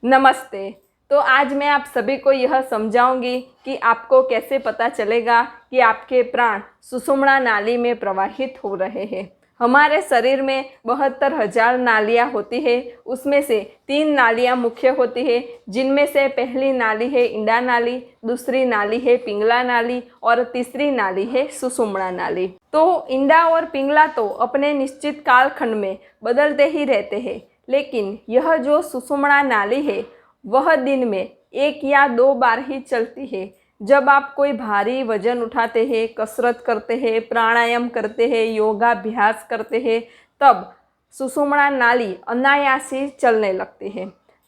नमस्ते। तो आज मैं आप सभी को यह समझाऊंगी कि आपको कैसे पता चलेगा कि आपके प्राण सुषुम्ना नाली में प्रवाहित हो रहे हैं। हमारे शरीर में 72,000 नालियाँ होती है। उसमें से 3 नालियाँ मुख्य होती है, जिनमें से पहली नाली है इंडा नाली, दूसरी नाली है पिंगला नाली और तीसरी नाली है सुषुम्ना नाली। तो इंडा और पिंगला तो अपने निश्चित कालखंड में बदलते ही रहते हैं, लेकिन यह जो सुषुम्ना नाली है वह दिन में 1 या 2 बार ही चलती है। जब आप कोई भारी वजन उठाते हैं, कसरत करते हैं, प्राणायाम करते हैं, योगाभ्यास करते हैं, तब सुषुम्ना नाली अनायास ही चलने लगती है।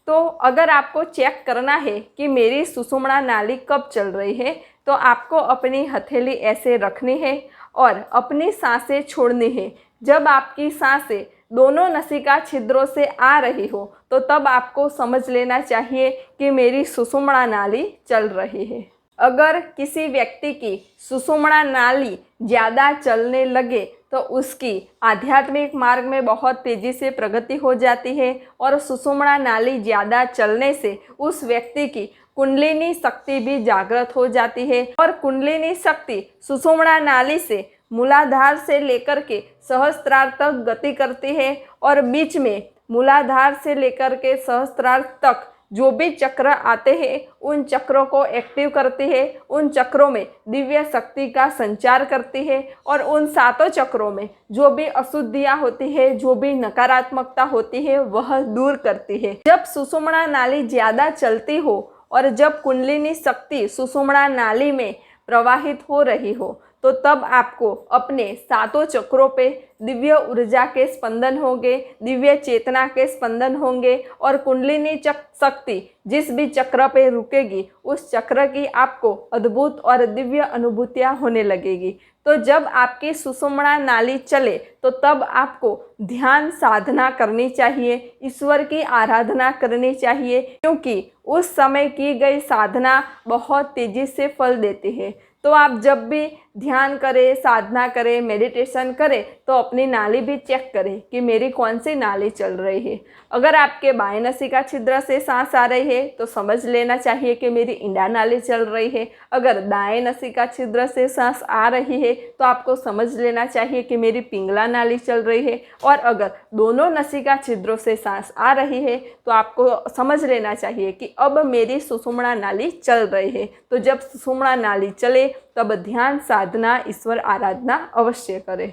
तो अगर आपको चेक करना है कि मेरी सुषुम्ना नाली कब चल रही है, तो आपको अपनी हथेली ऐसे रखनी है और अपनी सांसें छोड़नी है। जब आपकी सांसें दोनों नसिका छिद्रों से आ रही हो तो तब आपको समझ लेना चाहिए कि मेरी सुषुम्ना नाली चल रही है। अगर किसी व्यक्ति की सुषुम्ना नाली ज़्यादा चलने लगे तो उसकी आध्यात्मिक मार्ग में बहुत तेज़ी से प्रगति हो जाती है और सुषुम्ना नाली ज़्यादा चलने से उस व्यक्ति की कुंडलिनी शक्ति भी जागृत हो जाती है और कुंडलिनी शक्ति सुषुम्ना नाली से मूलाधार से लेकर के सहस्त्रार तक गति करती है और बीच में मूलाधार से लेकर के सहस्त्रार तक जो भी चक्र आते हैं उन चक्रों को एक्टिव करती है, उन चक्रों में दिव्य शक्ति का संचार करती है और उन 7 चक्रों में जो भी अशुद्धियाँ होती है, जो भी नकारात्मकता होती है वह दूर करती है। जब सुषुम्ना नाली ज़्यादा चलती हो और जब कुंडलिनी शक्ति सुषुम्ना नाली में प्रवाहित हो रही हो तो तब आपको अपने 7 चक्रों पे दिव्य ऊर्जा के स्पंदन होंगे, दिव्य चेतना के स्पंदन होंगे और कुंडलिनी शक्ति जिस भी चक्र पे रुकेगी उस चक्र की आपको अद्भुत और दिव्य अनुभूतियाँ होने लगेगी। तो जब आपकी सुषुम्ना नाली चले तो तब आपको ध्यान साधना करनी चाहिए, ईश्वर की आराधना करनी चाहिए, क्योंकि उस समय की गई साधना बहुत तेज़ी से फल देती है। तो आप जब भी ध्यान करें, साधना करें, मेडिटेशन करें तो अपनी नाली भी चेक करें कि मेरी कौन सी नाली चल रही है। अगर आपके बाएं नसिका छिद्र से सांस आ रही है तो समझ लेना चाहिए कि मेरी इंडा नाली चल रही है। अगर दाएं नसिका छिद्र से सांस आ रही है तो आपको समझ लेना चाहिए कि मेरी पिंगला नाली चल रही है। और अगर दोनों नसिका छिद्रों से सांस आ रही है तो आपको समझ लेना चाहिए कि अब मेरी सुषुम्ना नाली चल रही है। तो जब सुषुम्ना नाली चले तब ध्यान साधना, ईश्वर आराधना अवश्य करें।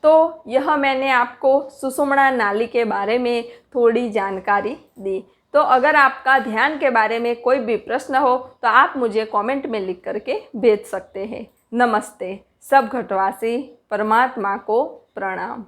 तो यह मैंने आपको सुषुम्ना नाली के बारे में थोड़ी जानकारी दी। तो अगर आपका ध्यान के बारे में कोई भी प्रश्न हो तो आप मुझे कमेंट में लिख करके भेज सकते हैं। नमस्ते। सब घटवासी परमात्मा को प्रणाम।